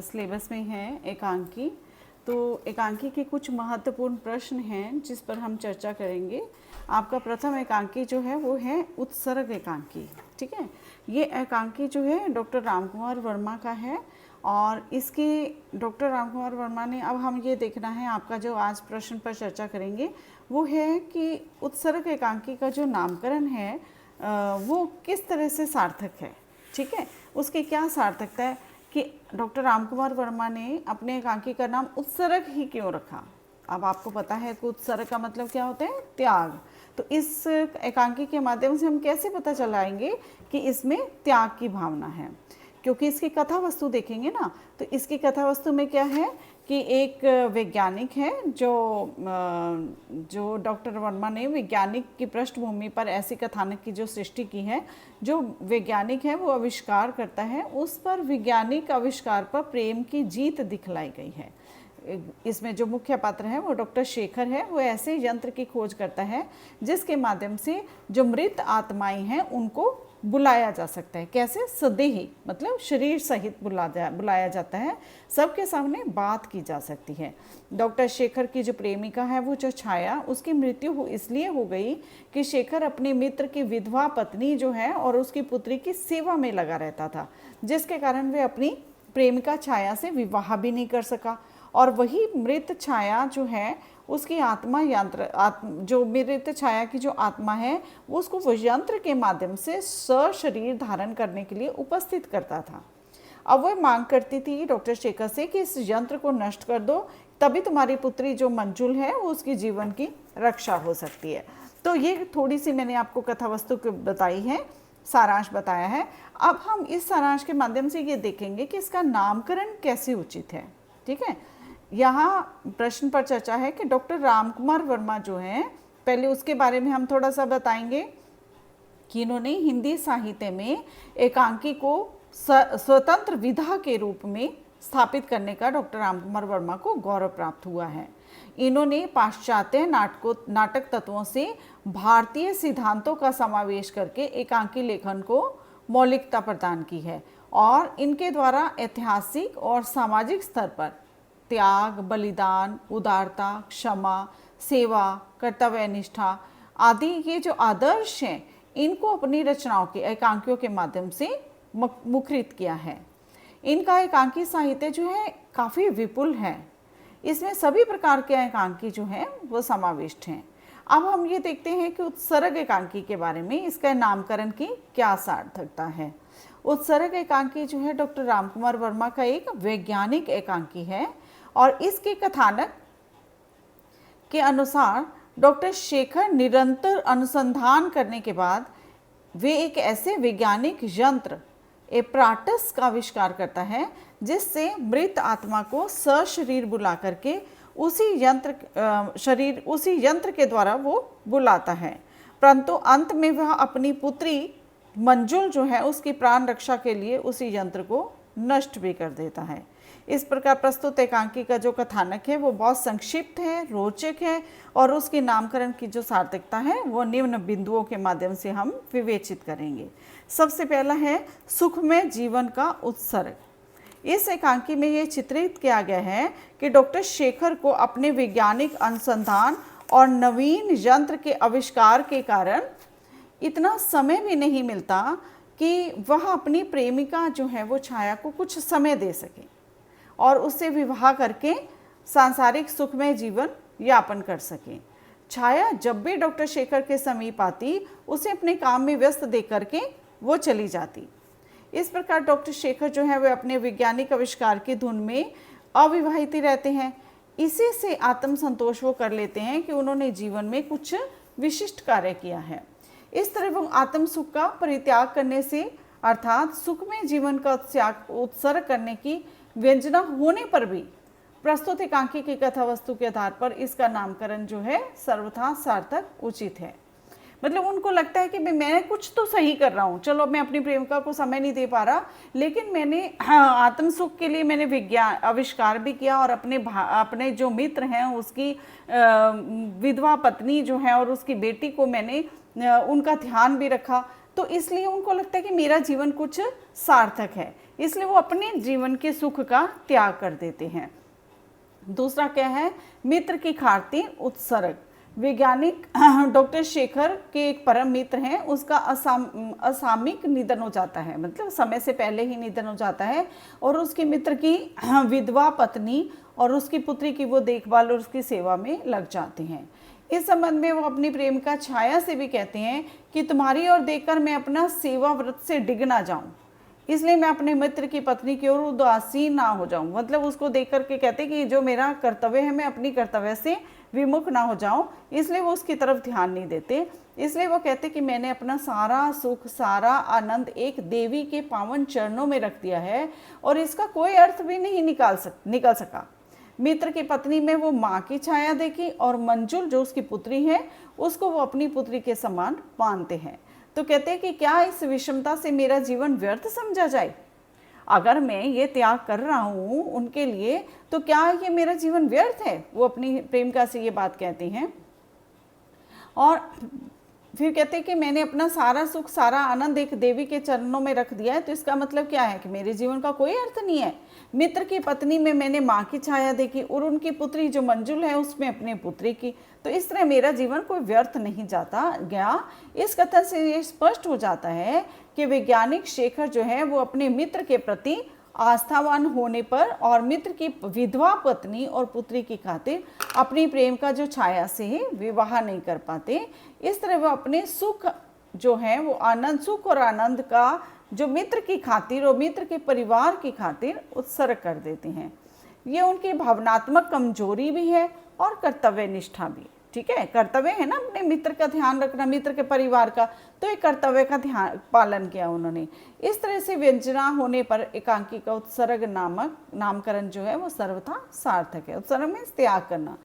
Syllabus में है एकांकी। तो एकांकी के कुछ महत्वपूर्ण प्रश्न हैं जिस पर हम चर्चा करेंगे। आपका प्रथम एकांकी जो है वो है उत्सर्ग एकांकी। ठीक है, ये एकांकी जो है डॉक्टर रामकुमार वर्मा का है और इसके डॉक्टर रामकुमार वर्मा ने, अब हम ये देखना है आपका जो आज प्रश्न पर चर्चा करेंगे वो है कि उत्सर्ग एकांकी का जो नामकरण है वो किस तरह से सार्थक है। ठीक है, उसकी क्या सार्थकता है कि डॉक्टर रामकुमार वर्मा ने अपने एकांकी का नाम उत्सर्ग ही क्यों रखा। अब आपको पता है कि उत्सर्ग का मतलब क्या होता है, त्याग। तो इस एकांकी के माध्यम से हम कैसे पता चलाएंगे कि इसमें त्याग की भावना है, क्योंकि इसकी कथा वस्तु देखेंगे ना, तो इसकी कथा वस्तु में क्या है कि एक वैज्ञानिक है जो डॉक्टर वर्मा ने वैज्ञानिक की पृष्ठभूमि पर ऐसी कथानक की जो सृष्टि की है। जो वैज्ञानिक है वो आविष्कार करता है, उस पर वैज्ञानिक आविष्कार पर प्रेम की जीत दिखलाई गई है। इसमें जो मुख्य पात्र है वो डॉक्टर शेखर है। वो ऐसे यंत्र की खोज करता है जिसके माध्यम से जो मृत आत्माएं हैं उनको बुलाया जा सकता है। कैसे? सदेही, मतलब शरीर सहित बुलाया जाता है, सबके सामने बात की जा सकती है। डॉक्टर शेखर की जो प्रेमिका है वो जो छाया, उसकी मृत्यु इसलिए हो गई कि शेखर अपने मित्र की विधवा पत्नी जो है और उसकी पुत्री की सेवा में लगा रहता था, जिसके कारण वे अपनी प्रेमिका छाया से विवाह भी नहीं कर सका। और वही मृत छाया जो है उसकी आत्मा जो मृत छाया की जो आत्मा है वो उसको वो यंत्र के माध्यम से सशरीर धारण करने के लिए उपस्थित करता था। अब वह मांग करती थी डॉक्टर शेखर से कि इस यंत्र को नष्ट कर दो, तभी तुम्हारी पुत्री जो मंजुल है वो उसकी जीवन की रक्षा हो सकती है। तो ये थोड़ी सी मैंने आपको कथा वस्तु बताई है, सारांश बताया है। अब हम इस सारांश के माध्यम से ये देखेंगे कि इसका नामकरण कैसे उचित है। ठीक है, यहाँ प्रश्न पर चर्चा है कि डॉक्टर रामकुमार वर्मा जो हैं, पहले उसके बारे में हम थोड़ा सा बताएंगे कि इन्होंने हिंदी साहित्य में एकांकी को स्वतंत्र विधा के रूप में स्थापित करने का डॉक्टर रामकुमार वर्मा को गौरव प्राप्त हुआ है। इन्होंने पाश्चात्य नाटक तत्वों से भारतीय सिद्धांतों का समावेश करके एकांकी लेखन को मौलिकता प्रदान की है और इनके द्वारा ऐतिहासिक और सामाजिक स्तर पर त्याग, बलिदान, उदारता, क्षमा, सेवा, कर्तव्य निष्ठा आदि ये जो आदर्श हैं इनको अपनी रचनाओं के एकांकियों के माध्यम से मुखरित किया है। इनका एकांकी साहित्य जो है काफ़ी विपुल है, इसमें सभी प्रकार के एकांकी जो हैं वो समाविष्ट हैं। अब हम ये देखते हैं कि उत्सर्ग एकांकी के बारे में, इसका नामकरण की क्या सार्थकता है। उत्सर्ग एकांकी जो है डॉक्टर रामकुमार वर्मा का एक वैज्ञानिक एकांकी है और इसके कथानक के अनुसार डॉक्टर शेखर निरंतर अनुसंधान करने के बाद वे एक ऐसे वैज्ञानिक यंत्र एपराटस का आविष्कार करता है जिससे मृत आत्मा को सशरीर बुला करके उसी यंत्र के द्वारा वो बुलाता है, परंतु अंत में वह अपनी पुत्री मंजुल जो है उसकी प्राण रक्षा के लिए उसी यंत्र को नष्ट भी कर देता है। इस प्रकार प्रस्तुत एकांकी का जो कथानक है वो बहुत संक्षिप्त है, रोचक है और उसके नामकरण की जो सार्थकता है वो निम्न बिंदुओं के माध्यम से हम विवेचित करेंगे। सबसे पहला है सुखमय जीवन का उत्सर्ग। इस एकांकी में ये चित्रित किया गया है कि डॉक्टर शेखर को अपने वैज्ञानिक अनुसंधान और नवीन यंत्र के आविष्कार के कारण इतना समय भी नहीं मिलता कि वह अपनी प्रेमिका जो है वो छाया को कुछ समय दे सके और उससे विवाह करके सांसारिक सुखमय जीवन यापन कर सके। छाया जब भी डॉक्टर शेखर के समीप आती उसे अपने काम में व्यस्त देख करके वो चली जाती। इस प्रकार डॉक्टर शेखर जो है वे अपने वैज्ञानिक आविष्कार की धुन में अविवाहित रहते हैं। इसी से आत्मसंतोष वो कर लेते हैं कि उन्होंने जीवन में कुछ विशिष्ट कार्य किया है। इस तरह वो आत्म सुख का परित्याग करने से अर्थात सुखमय जीवन का उत्सर्ग करने की व्यंजना होने पर भी प्रस्तुत एकांकी की कथा वस्तु के आधार पर इसका नामकरण जो है सर्वथा सार्थक उचित है। मतलब उनको लगता है कि मैं कुछ तो सही कर रहा हूँ, चलो मैं अपनी प्रेमिका को समय नहीं दे पा रहा, लेकिन मैंने आत्म सुख के लिए मैंने विज्ञान आविष्कार भी किया और अपने जो मित्र हैं उसकी विधवा पत्नी जो है और उसकी बेटी को मैंने उनका ध्यान भी रखा, तो इसलिए उनको लगता है कि मेरा जीवन कुछ सार्थक है, इसलिए वो अपने जीवन के सुख का त्याग कर देते हैं। दूसरा क्या है, मित्र की खातिर उत्सर्ग। वैज्ञानिक डॉक्टर शेखर के एक परम मित्र हैं, उसका असामयिक निधन हो जाता है, मतलब समय से पहले ही निधन हो जाता है, और उसके मित्र की विधवा पत्नी और उसकी पुत्री की वो देखभाल और उसकी सेवा में लग जाते हैं। इस संबंध में वो अपनी प्रेमिका छाया से भी कहते हैं कि तुम्हारी ओर देखकर मैं अपना सेवा व्रत से डिग ना जाऊं, इसलिए मैं अपने मित्र की पत्नी की ओर उदासीन ना हो जाऊं। मतलब उसको देख करके कहते कि जो मेरा कर्तव्य है मैं अपनी कर्तव्य से विमुख ना हो जाऊं, इसलिए वो उसकी तरफ ध्यान नहीं देते। इसलिए वो कहते कि मैंने अपना सारा सुख, सारा आनंद एक देवी के पावन चरणों में रख दिया है और इसका कोई अर्थ भी नहीं निकल सका। मित्र की पत्नी में वो माँ की छाया देखी और मंजुल जो उसकी पुत्री है उसको वो अपनी पुत्री के समान मानते हैं। तो कहते हैं कि क्या इस विषमता से मेरा जीवन व्यर्थ समझा जाए? अगर मैं ये त्याग कर रहा हूँ उनके लिए तो क्या ये मेरा जीवन व्यर्थ है? वो अपनी प्रेमिका से ये बात कहती हैं। और फिर कहते हैं कि मैंने अपना सारा सुख, सारा आनंद एक देवी के चरणों में रख दिया है, तो इसका मतलब क्या है कि मेरे जीवन का कोई अर्थ नहीं है। मित्र की पत्नी में मैंने माँ की छाया देखी और उनकी पुत्री जो मंजुल है उसमें अपनी पुत्री की, तो इस तरह मेरा जीवन कोई व्यर्थ नहीं जाता गया। इस कथन से ये स्पष्ट हो जाता है कि वैज्ञानिक शेखर जो है वो अपने मित्र के प्रति आस्थावान होने पर और मित्र की विधवा पत्नी और पुत्री की खातिर अपनी प्रेम का जो छाया से विवाह नहीं कर पाते। इस तरह वो अपने सुख जो है वो आनंद, सुख और आनंद का जो मित्र की खातिर और मित्र के परिवार की खातिर उत्सर्ग कर देते हैं। ये उनकी भावनात्मक कमजोरी भी है और कर्तव्य निष्ठा भी। ठीक है, कर्तव्य है ना अपने मित्र का ध्यान रखना, मित्र के परिवार का, तो एक कर्तव्य का ध्यान पालन किया उन्होंने। इस तरह से व्यंजना होने पर एकांकी का उत्सर्ग नामक नामकरण जो है वो सर्वथा सार्थक है। उत्सर्ग में त्याग करना।